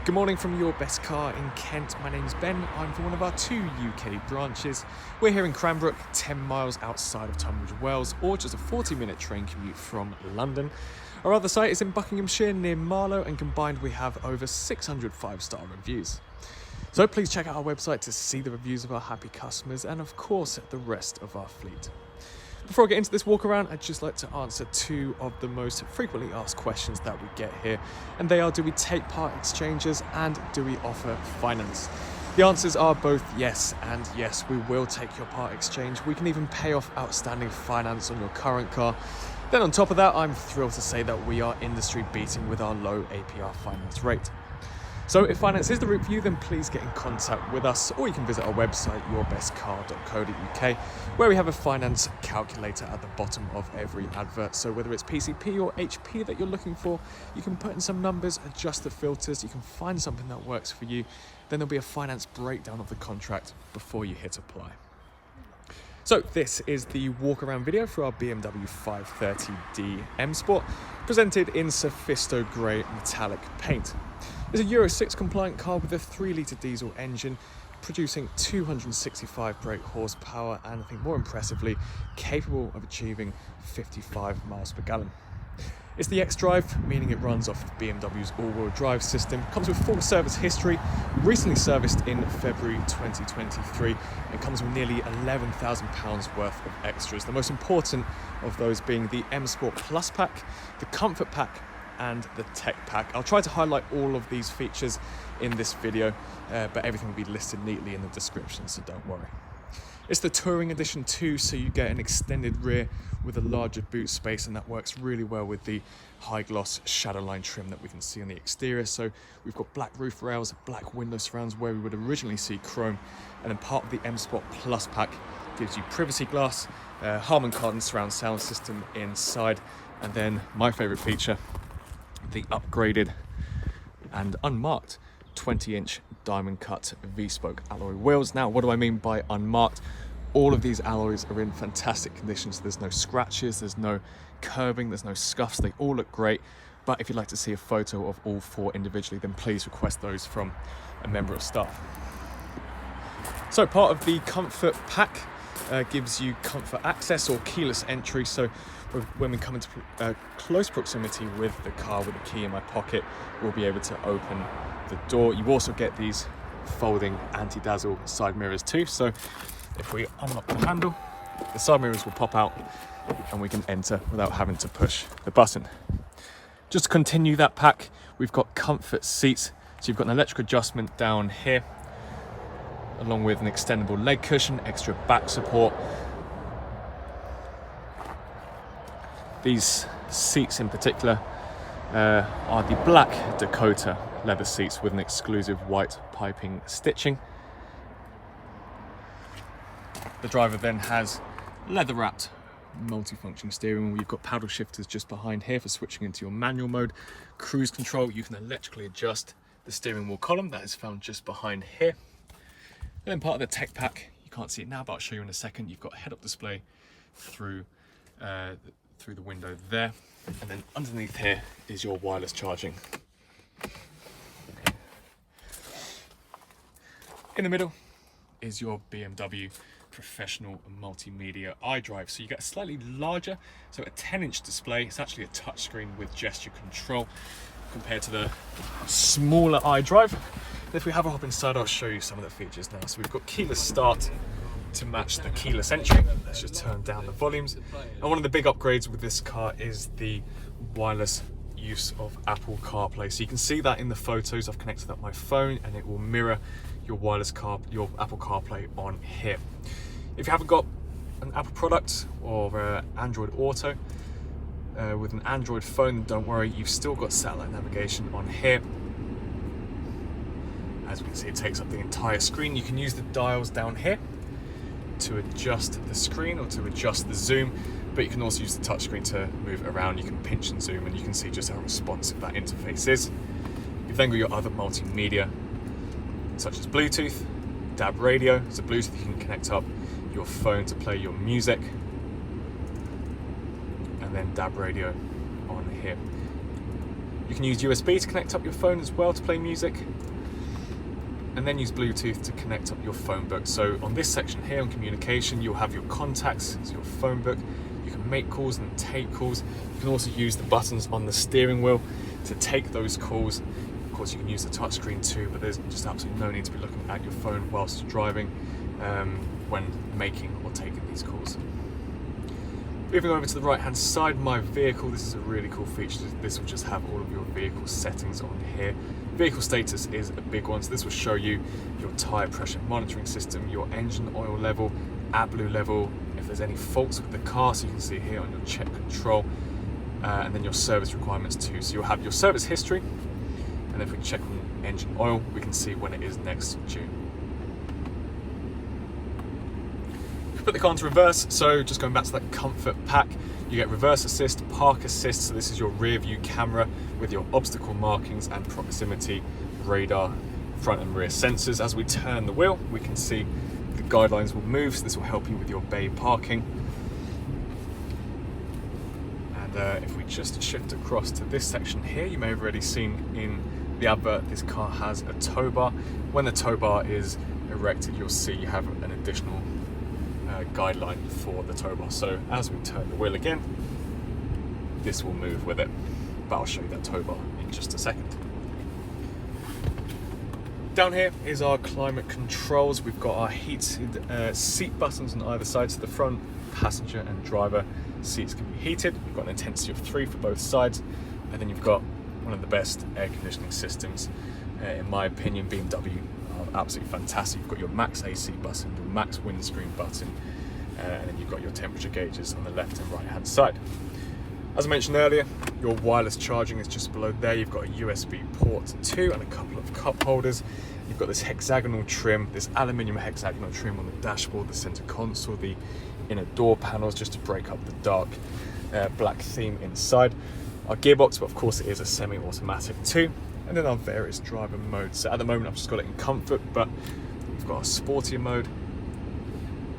Good morning from your best car in Kent. My name's Ben. I'm from one of our 2 UK branches. We're here in Cranbrook, 10 miles outside of Tunbridge Wells, or just a 40-minute train commute from London. Our other site is in Buckinghamshire near Marlow, and combined we have over 600 5-star reviews. So please check out our website to see the reviews of our happy customers and of course the rest of our fleet. Before I get into this walk around, I'd just like to answer 2 of the most frequently asked questions that we get here, and they are: do we take part exchanges and do we offer finance? The answers are both yes and yes. We will take your part exchange. We can even pay off outstanding finance on your current car. Then on top of that, I'm thrilled to say that we are industry beating with our low APR finance rate. So if finance is the route for you, then please get in contact with us, or you can visit our website, yourbestcar.co.uk, where we have a finance calculator at the bottom of every advert. So whether it's PCP or HP that you're looking for, you can put in some numbers, adjust the filters, you can find something that works for you. Then there'll be a finance breakdown of the contract before you hit apply. So this is the walk around video for our BMW 530d M Sport, presented in Sophisto Grey metallic paint. It's a Euro 6 compliant car with a 3-litre diesel engine, producing 265 brake horsepower and, I think more impressively, capable of achieving 55 miles per gallon. It's the X-Drive, meaning it runs off BMW's all-wheel drive system, comes with full service history, recently serviced in February 2023, and comes with nearly £11,000 worth of extras, the most important of those being the M Sport Plus pack, the Comfort pack, and the Tech pack. I'll try to highlight all of these features in this video, but everything will be listed neatly in the description, so don't worry. It's the Touring Edition too, so you get an extended rear with a larger boot space, and that works really well with the high gloss Shadowline trim that we can see on the exterior. So we've got black roof rails, black window surrounds where we would originally see chrome, and then part of the M Sport Plus pack gives you privacy glass, Harman Kardon surround sound system inside, and then my favourite feature, the upgraded and unmarked 20-inch diamond cut V-spoke alloy wheels. Now, what do I mean by unmarked? All of these alloys are in fantastic condition, so there's no scratches, there's no curbing, there's no scuffs, they all look great. But if you'd like to see a photo of all 4 individually, then please request those from a member of staff. So part of the Comfort pack gives you comfort access or keyless entry. So when we come into close proximity with the car with the key in my pocket, we'll be able to open the door. You also get these folding anti-dazzle side mirrors too. So if we unlock the handle, the side mirrors will pop out and we can enter without having to push the button. Just to continue that pack, we've got comfort seats. So you've got an electric adjustment down here, along with an extendable leg cushion, extra back support. These seats in particular are the black Dakota leather seats with an exclusive white piping stitching. The driver then has leather-wrapped multifunction steering wheel. You've got paddle shifters just behind here for switching into your manual mode. Cruise control, you can electrically adjust the steering wheel column that is found just behind here. And then part of the Tech pack, you can't see it now, but I'll show you in a second. You've got a head-up display through the window there, and then underneath here is your wireless charging. In the middle is your BMW professional multimedia iDrive. So you get a slightly larger, so a 10-inch display. It's actually a touchscreen with gesture control compared to the smaller iDrive. If we have a hop inside, I'll show you some of the features now. So we've got keyless start to match the keyless entry. Let's just turn down the volumes. And one of the big upgrades with this car is the wireless use of Apple Carplay. So you can see that in the photos. I've connected up my phone and it will mirror your your Apple Carplay on here. If you haven't got an Apple product or Android Auto with an Android phone, don't worry, you've still got satellite navigation on here. As we can see, it takes up the entire screen. You can use the dials down here to adjust the screen or to adjust the zoom, but you can also use the touchscreen to move it around. You can pinch and zoom, and you can see just how responsive that interface is. You've then got your other multimedia, such as Bluetooth, DAB radio. So Bluetooth, you can connect up your phone to play your music, and then DAB radio on here. You can use USB to connect up your phone as well to play music, and then use Bluetooth to connect up your phone book. So on this section here on communication, you'll have your contacts, so your phone book. You can make calls and take calls. You can also use the buttons on the steering wheel to take those calls. Of course, you can use the touchscreen too, but there's just absolutely no need to be looking at your phone whilst you're driving when making or taking these calls. Moving over to the right hand side, my vehicle, this is a really cool feature. This will just have all of your vehicle settings on here. Vehicle status is a big one, so this will show you your tyre pressure monitoring system, your engine oil level, AdBlue level, if there's any faults with the car, so you can see here on your check control, and then your service requirements too. So you'll have your service history, and if we check on engine oil, we can see when it is next due. Put the car into reverse, so just going back to that comfort pack, you get reverse assist, park assist, so this is your rear view camera with your obstacle markings and proximity radar front and rear sensors. As we turn the wheel, we can see the guidelines will move, so this will help you with your bay parking. And if we just shift across to this section here, you may have already seen in the advert this car has a tow bar. When the tow bar is erected, you'll see you have an additional guideline for the tow bar. So as we turn the wheel again, this will move with it, but I'll show you that tow bar in just a second. Down here is our climate controls. We've got our heated seat buttons on either side, so the front passenger and driver seats can be heated. You've got an intensity of 3 for both sides, and then you've got one of the best air conditioning systems, in my opinion. BMW are absolutely fantastic. You've got your max AC button, your max windscreen button, and then you've got your temperature gauges on the left and right hand side. As I mentioned earlier, your wireless charging is just below there. You've got a USB port 2 and a couple of cup holders. You've got this hexagonal trim, this aluminium hexagonal trim on the dashboard, the center console, the inner door panels, just to break up the dark black theme inside. Our gearbox, but of course it is a semi-automatic too. And then our various driver modes. So at the moment I've just got it in comfort, but we've got our sportier mode,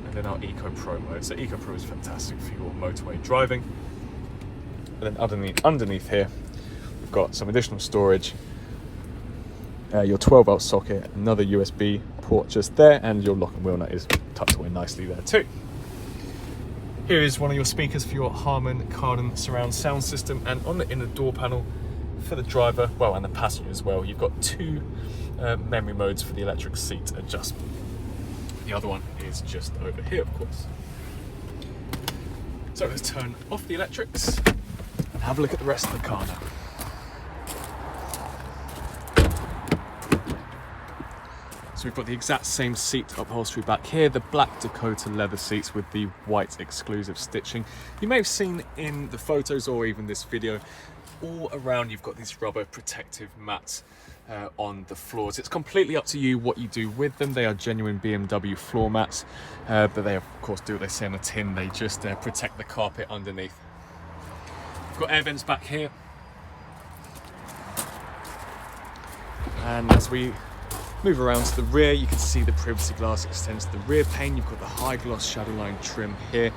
and then our Eco Pro mode. So Eco Pro is fantastic for your motorway driving. And then underneath here, we've got some additional storage, your 12-volt socket, another USB port just there, and your lock and wheel nut is tucked away nicely there too. Here is one of your speakers for your Harman Kardon surround sound system, and on the inner door panel for the driver, well, and the passenger as well, you've got 2 memory modes for the electric seat adjustment. The other one is just over here, of course. So let's turn off the electrics and have a look at the rest of the car now. So we've got the exact same seat upholstery back here, the black Dakota leather seats with the white exclusive stitching. You may have seen in the photos or even this video, all around you've got these rubber protective mats on the floors. It's completely up to you what you do with them. They are genuine BMW floor mats, but they of course do what they say on the tin. They just protect the carpet underneath. We've got air vents back here, and as we move around to the rear, you can see the privacy glass extends to the rear pane. You've got the high gloss shadowline trim here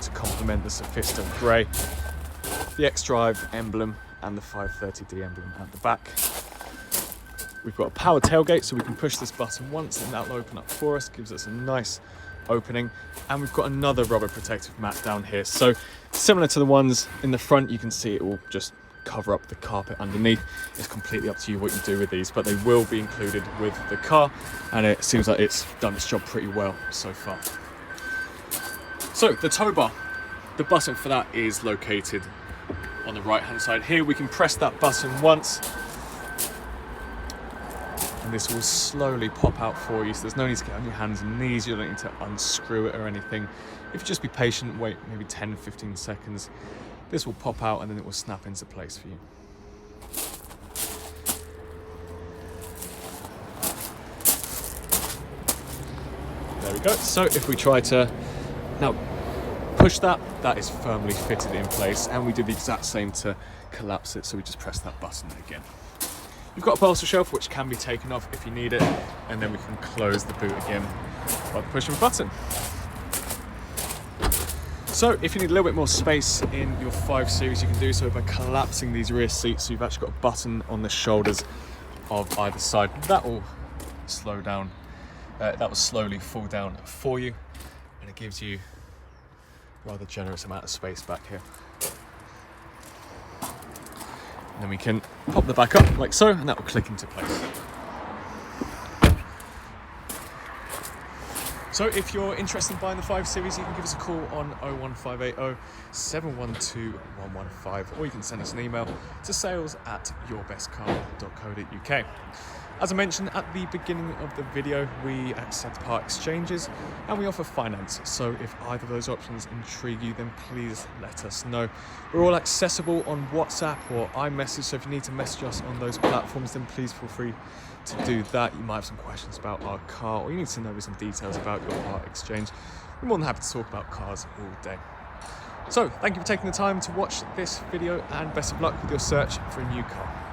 to complement the Sophisto grey, the X-Drive emblem and the 530D emblem at the back. We've got a power tailgate, so we can push this button once and that'll open up for us, gives us a nice opening. And we've got another rubber protective mat down here. So similar to the ones in the front, you can see it will just cover up the carpet underneath. It's completely up to you what you do with these, but they will be included with the car, and it seems like it's done its job pretty well so far. So the tow bar, the button for that is located on the right hand side here. We can press that button once and this will slowly pop out for you, so there's no need to get on your hands and knees. You don't need to unscrew it or anything. If you just be patient, wait maybe 10-15 seconds, this will pop out and then it will snap into place for you. There we go. So if we try to now push that, that is firmly fitted in place, and we do the exact same to collapse it, so we just press that button again. You've got a bolster shelf which can be taken off if you need it, and then we can close the boot again by pushing the button. So if you need a little bit more space in your 5 Series, you can do so by collapsing these rear seats. So you've actually got a button on the shoulders of either side. That will slow down, that will slowly fall down for you, and it gives you a rather generous amount of space back here. And then we can pop the back up like so, and that will click into place. So if you're interested in buying the 5 Series, you can give us a call on 01580 712 115, or you can send us an email to sales@yourbestcar.co.uk. As I mentioned at the beginning of the video, we accept part exchanges and we offer finance. So if either of those options intrigue you, then please let us know. We're all accessible on WhatsApp or iMessage, so if you need to message us on those platforms, then please feel free to do that. You might have some questions about our car, or you need to know some details about your part exchange. We're more than happy to talk about cars all day. So thank you for taking the time to watch this video, and best of luck with your search for a new car.